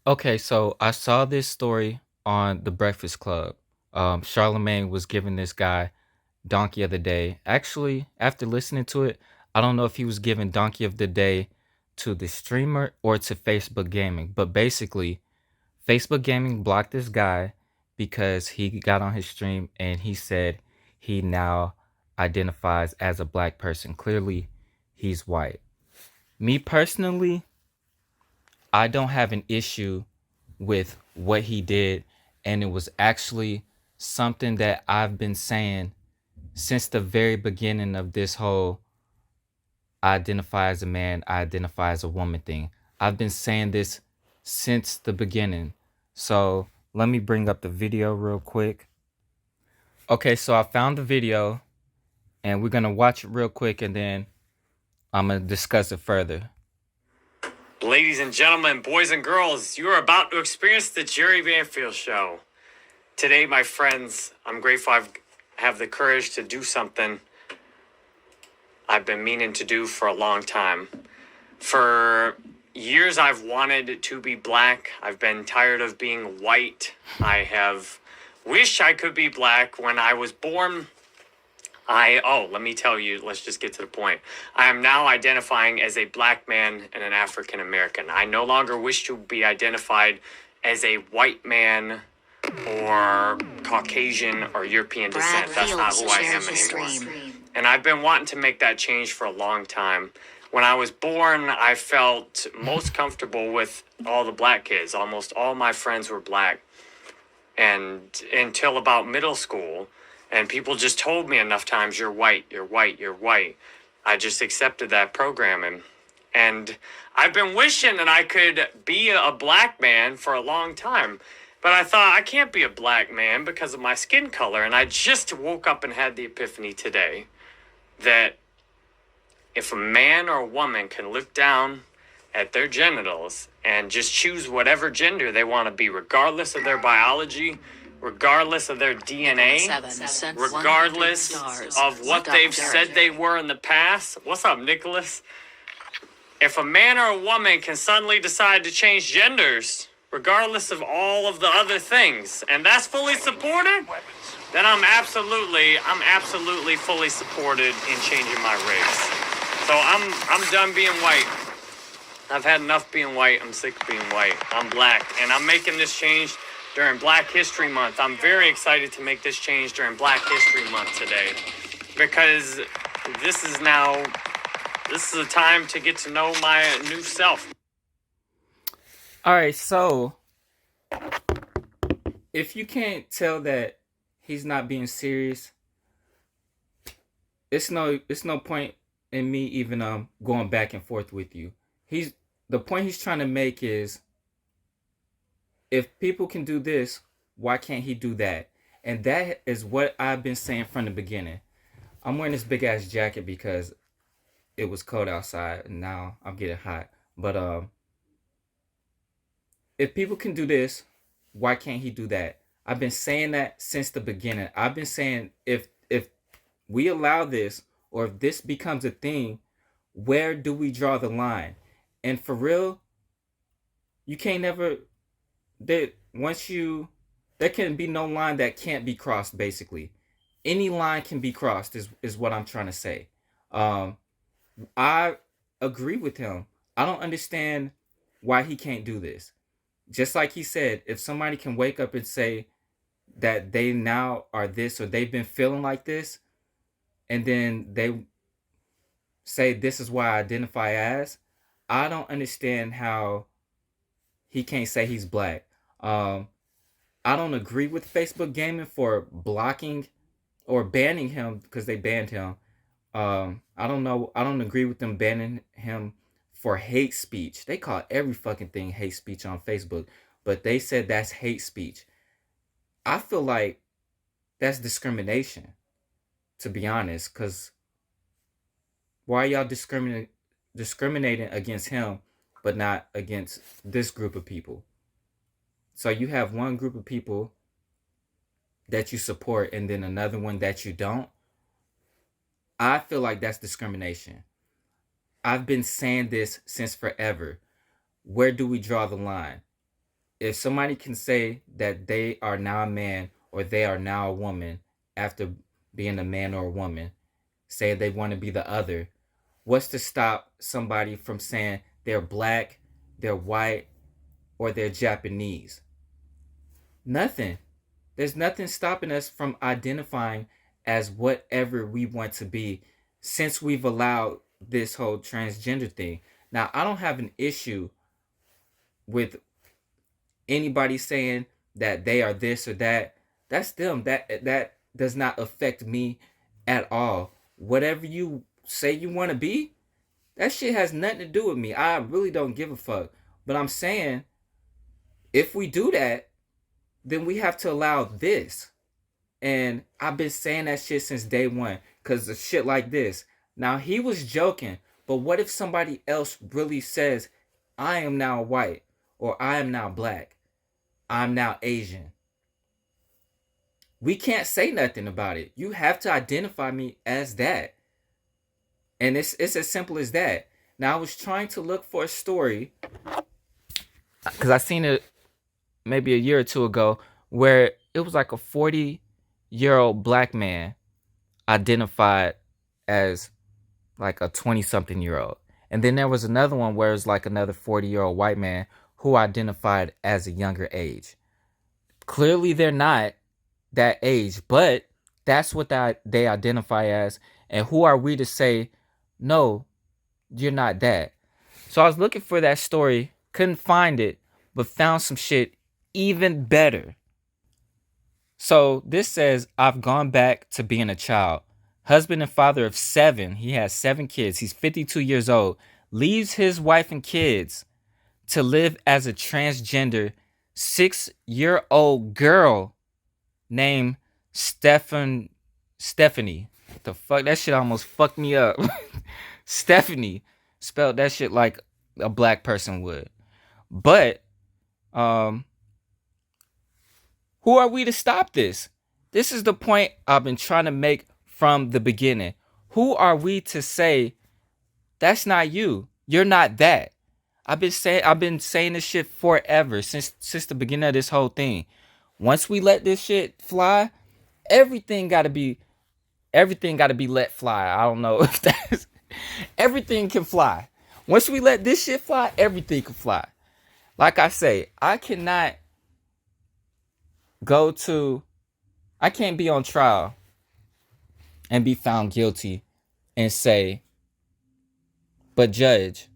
Okay, so I saw this story on The Breakfast Club. Charlemagne was giving this guy Donkey of the Day. Actually, after listening to it, I don't know if he was giving Donkey of the Day to the streamer or to Facebook Gaming. But basically, Facebook Gaming blocked this guy because he got on his stream and he said he now identifies as a black person. Clearly, he's white. Me personally, I don't have an issue with what he did, and it was actually something that I've been saying since the very beginning of this whole I identify as a man, I identify as a woman thing. I've been saying this since the beginning. So let me bring up the video real quick. Okay, so I found the video and we're gonna watch it real quick and then I'm gonna discuss it further. Ladies and gentlemen, boys and girls, you are about to experience the Jerry Banfield Show. Today, my friends, I'm grateful I have the courage to do something I've been meaning to do for a long time. For years, I've wanted to be black. I've been tired of being white. I have wished I could be black. When I was born, let me tell you, let's just get to the point. I am now identifying as a black man and an African American. I no longer wish to be identified as a white man or Caucasian or European descent. That's not who I am anymore. And I've been wanting to make that change for a long time. When I was born, I felt most comfortable with all the black kids. Almost all my friends were black. And until about middle school, and people just told me enough times, you're white, you're white, you're white. I just accepted that programming. And I've been wishing that I could be a black man for a long time. But I thought I can't be a black man because of my skin color. And I just woke up and had the epiphany today that if a man or a woman can look down at their genitals and just choose whatever gender they want to be, regardless of their biology, regardless of their DNA, regardless of what they've said they were in the past. What's up, Nicholas? If a man or a woman can suddenly decide to change genders, regardless of all of the other things, and that's fully supported, then I'm absolutely fully supported in changing my race. So I'm done being white. I've had enough being white. I'm sick of being white. I'm black, and I'm making this change during Black History Month. I'm very excited to make this change during Black History Month today, because this is a time to get to know my new self. All right, so if you can't tell that he's not being serious, it's no point in me even going back and forth with you. The point he's trying to make is, if people can do this, why can't he do that? And that is what I've been saying from the beginning. I'm wearing this big ass jacket because it was cold outside and now I'm getting hot. But if people can do this, why can't he do that? I've been saying that since the beginning. I've been saying if we allow this, or if this becomes a thing, where do we draw the line? And for real, you can't never there there can be no line that can't be crossed. Basically, any line can be crossed is what I'm trying to say. Um, I agree with him. I don't understand why he can't do this. Just like he said, if somebody can wake up and say that they now are this, or they've been feeling like this, and then they say this is why I identify as, I don't understand how he can't say he's black. Um, I don't agree with Facebook Gaming for blocking or banning him because they banned him. I don't know. I don't agree with them banning him for hate speech. They call every fucking thing hate speech on Facebook, but they said that's hate speech. I feel like that's discrimination, to be honest, because why are y'all discriminating against him but not against this group of people? So you have one group of people that you support and then another one that you don't. I feel like that's discrimination. I've been saying this since forever. Where do we draw the line? if somebody can say that they are now a man or they are now a woman after being a man or a woman, say they want to be the other, what's to stop somebody from saying they're black, they're white, or they're Japanese? Nothing. There's nothing stopping us from identifying as whatever we want to be since we've allowed this whole transgender thing. Now, I don't have an issue with anybody saying that they are this or that. That's them. That does not affect me at all. Whatever you say you want to be, that shit has nothing to do with me. I really don't give a fuck. But I'm saying, if we do that, then we have to allow this. And I've been saying that shit since day one. Because of shit like this. Now, he was joking. But what if somebody else really says, I am now white. Or I am now black. I'm now Asian. We can't say nothing about it. You have to identify me as that. And it's as simple as that. Now, I was trying to look for a story. Because I seen it maybe a year or two ago. Where it was like a 40-year-old black man identified as like a 20-something-year-old. And then there was another one where it was like another 40-year-old white man who identified as a younger age. Clearly, they're not that age, but that's what they identify as. And who are we to say, no, you're not that? So I was looking for that story, couldn't find it, but found some shit even better. So this says, I've gone back to being a child. Husband and father of 7. He has 7 kids. He's 52 years old. Leaves his wife and kids to live as a transgender 6-year-old girl named Stephanie. The fuck? That shit almost fucked me up. Stephanie. Spelled that shit like a black person would. But, who are we to stop this? This is the point I've been trying to make from the beginning. Who are we to say that's not you? You're not that. I've been saying this shit forever since the beginning of this whole thing. Once we let this shit fly, everything gotta be let fly. I don't know if that's everything can fly. Once we let this shit fly, everything can fly. Like I say, I can't be on trial and be found guilty and say, but judge,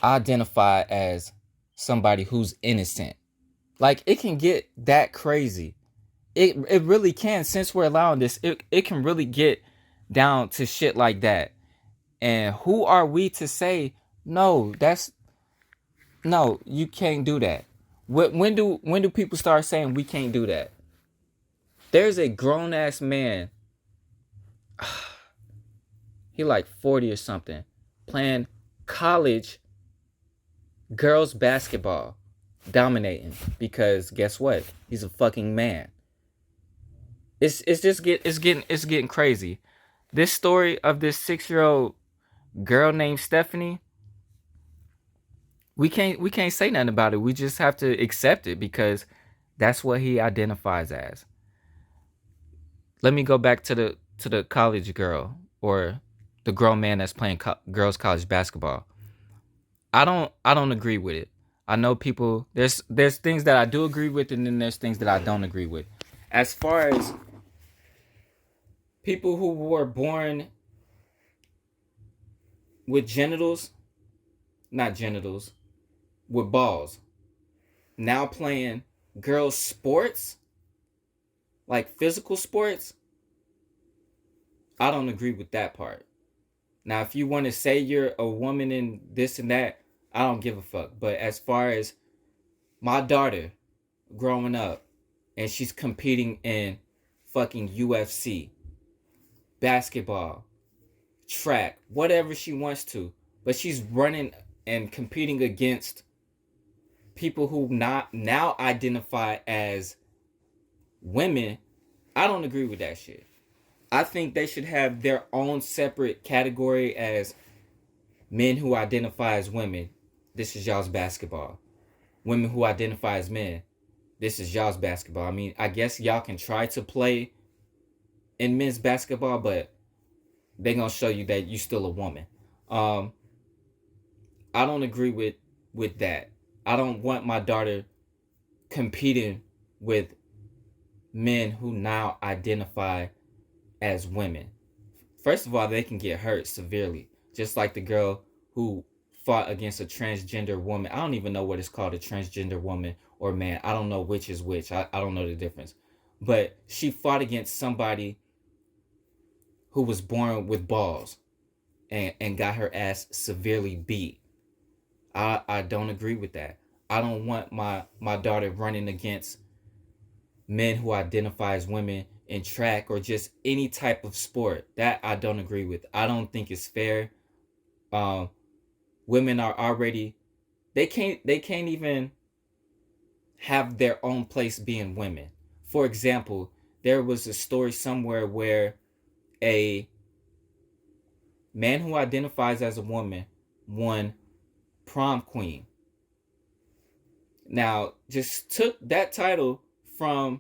I identify as somebody who's innocent. Like, it can get that crazy. It really can. Since we're allowing this, it can really get down to shit like that. And who are we to say, no, you can't do that? When do people start saying we can't do that? There's a grown ass man, he like 40 or something, playing college girls basketball, dominating, because guess what? He's a fucking man. It's getting crazy. This story of this 6-year-old girl named Stephanie, we can't say nothing about it. We just have to accept it because that's what he identifies as. Let me go back to the college girl or the grown man that's playing girls college basketball. I don't agree with it. I know people, there's things that I do agree with, and then there's things that I don't agree with. As far as people who were born with with balls, now playing girls sports, like physical sports, I don't agree with that part. Now, if you want to say you're a woman and this and that, I don't give a fuck. But as far as my daughter growing up and she's competing in fucking UFC, basketball, track, whatever she wants to, but she's running and competing against people who not now identify as women, I don't agree with that shit. I think they should have their own separate category as men who identify as women. This is y'all's basketball. women who identify as men. This is y'all's basketball. I mean, I guess y'all can try to play in men's basketball, but they're gonna show you that you still a woman. I don't agree with that. I don't want my daughter competing with men who now identify as women. First of all, they can get hurt severely, just like the girl who fought against a transgender woman. I don't even know what it's called, a transgender woman or man. I don't know which is which. I don't know the difference. But she fought against somebody who was born with balls and got her ass severely beat. I don't agree with that. I don't want my daughter running against men who identify as women in track or just any type of sport. That I don't agree with. I don't think it's fair. Women are already, they can't even have their own place being women. For example, there was a story somewhere where a man who identifies as a woman won prom queen. Now, just took that title from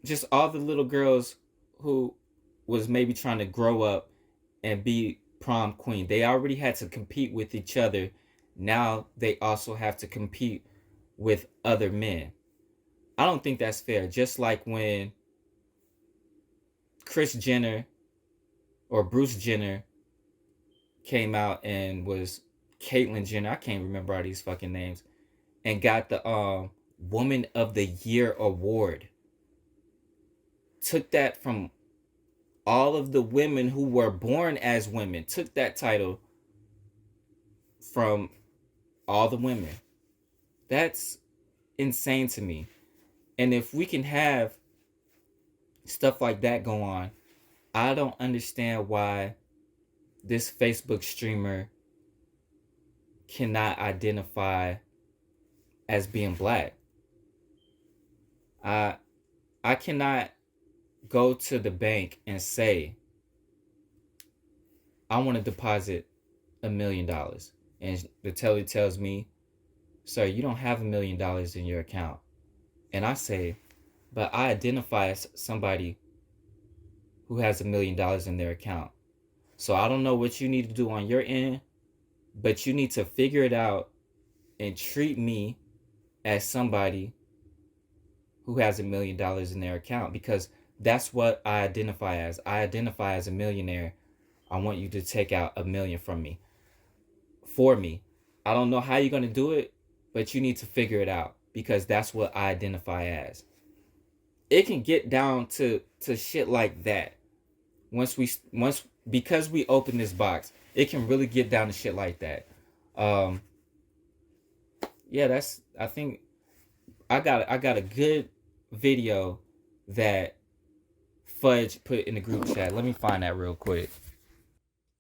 just all the little girls who was maybe trying to grow up and be prom queen. They already had to compete with each other. Now they also have to compete with other men. I don't think that's fair. Just like when Kris Jenner or Bruce Jenner came out and was Caitlyn Jenner, I can't remember all these fucking names, and got the Woman of the Year award. Took that from all of the women who were born as women. Took that title from all the women. That's insane to me. And if we can have stuff like that go on, I don't understand why this Facebook streamer cannot identify as being black. I cannot go to the bank and say, I want to deposit $1 million. And the teller tells me, sir, you don't have $1 million in your account. And I say, but I identify as somebody who has $1 million in their account. So I don't know what you need to do on your end, but you need to figure it out and treat me as somebody who has $1 million in their account, because that's what I identify as. I identify as a millionaire. I want you to take out $1 million from me, for me. I don't know how you're going to do it, but you need to figure it out, because that's what I identify as. It can get down to shit like that. Because we open this box, it can really get down to shit like that. Yeah, I think I got a good video that Fudge put in the group chat. Let me find that real quick.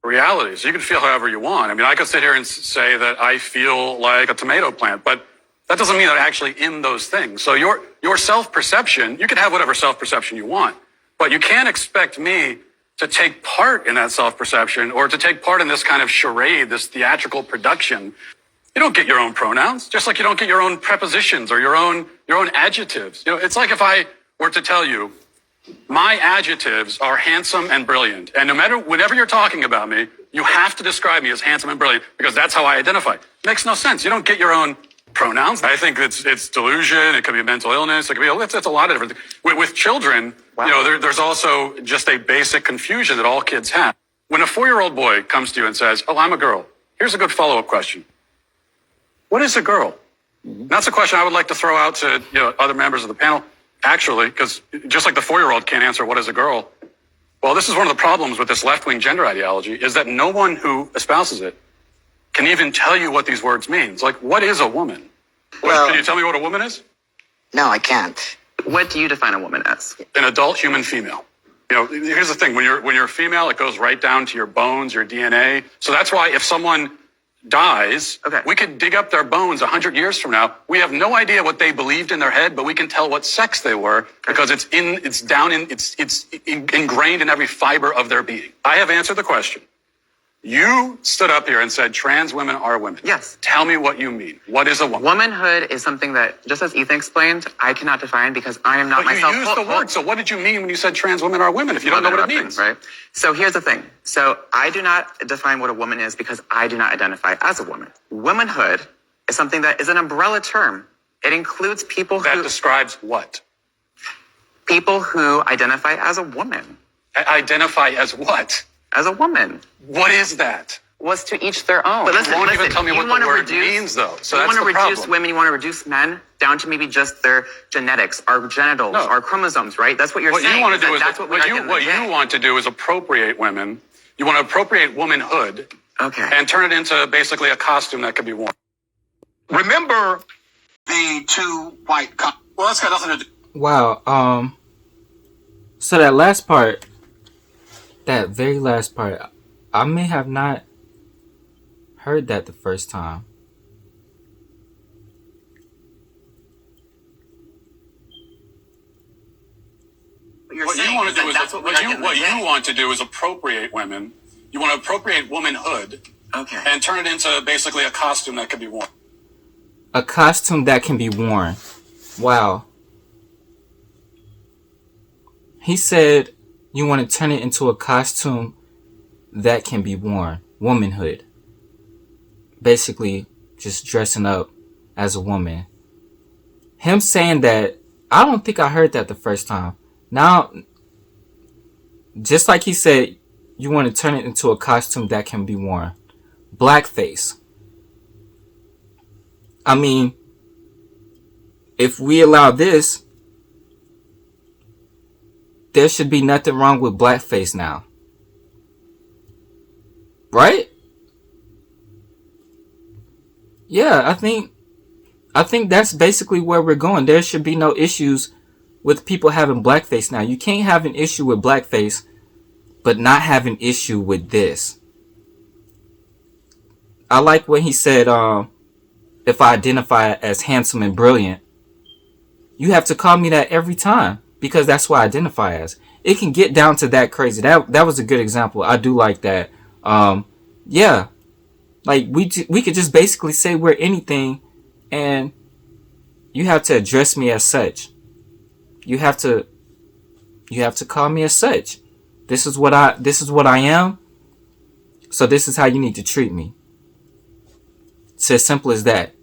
Realities. You can feel however you want. I mean, I could sit here and say that I feel like a tomato plant, but that doesn't mean that I'm actually in those things. So your self-perception, you can have whatever self-perception you want, but you can't expect me to take part in that self-perception or to take part in this kind of charade, this theatrical production. You don't get your own pronouns, just like you don't get your own prepositions or your own adjectives. You know, it's like if I were to tell you, my adjectives are handsome and brilliant, and whenever you're talking about me, you have to describe me as handsome and brilliant because that's how I identify. It makes no sense. You don't get your own pronouns. I think it's delusion. It could be a mental illness. It could be it's a lot of different things. With children, wow. You know, there's also just a basic confusion that all kids have. When a 4-year-old boy comes to you and says, "Oh, I'm a girl," here's a good follow-up question. What is a girl? Mm-hmm. That's a question I would like to throw out to other members of the panel. Actually, because just like the 4-year-old can't answer what is a girl, well, this is one of the problems with this left-wing gender ideology, is that no one who espouses it can even tell you what these words mean. It's like, what is a woman? Well, can you tell me what a woman is? No, I can't. What do you define a woman as? An adult human female. You know, here's the thing. When you're a female, it goes right down to your bones, your DNA. So that's why if someone dies, okay, we could dig up their bones 100 years from now. We have no idea what they believed in their head, but we can tell what sex they were because it's ingrained in every fiber of their being. I have answered the question. You stood up here and said trans women are women. Yes. Tell me what you mean. What is a woman? Womanhood is something that, just as Ethan explained, I cannot define because I am not But myself. you used the word, so what did you mean when you said trans women are women if you don't know what it means? Right? So here's the thing. So I do not define what a woman is because I do not identify as a woman. Womanhood is something that is an umbrella term. It includes people That who describes what? people who identify as a woman. Identify as what? As a woman. What is that? Was to each their own. But You won't even tell me what the word means, though. So you that's want to the reduce problem. women, you want to reduce men down to maybe just their genetics, our genitals, No. our chromosomes, right? That's what you're What saying. you want to do is that's what you want to do is appropriate women. You want to appropriate womanhood Okay. and turn it into basically a costume that could be worn. Remember the two white cops. Well, that's got nothing to do. Wow. So that last part, that very last part, I may have not heard that the first time. What you want to do is appropriate women. You want to appropriate womanhood Okay. and turn it into basically a costume that could be worn. A costume that can be worn. Wow. He said you want to turn it into a costume that can be worn. Womanhood. Basically, just dressing up as a woman. Him saying that, I don't think I heard that the first time. Now, just like he said, you want to turn it into a costume that can be worn. Blackface. I mean, if we allow this, there should be nothing wrong with blackface now. Right? Yeah, I think that's basically where we're going. There should be no issues with people having blackface now. You can't have an issue with blackface, but not have an issue with this. I like when he said, if I identify as handsome and brilliant, you have to call me that every time because that's what I identify as. It can get down to that crazy. That was a good example. I do like that. Yeah. Like we could just basically say we're anything, and you have to address me as such. You have to call me as such. This is what I am. So this is how you need to treat me. It's as simple as that.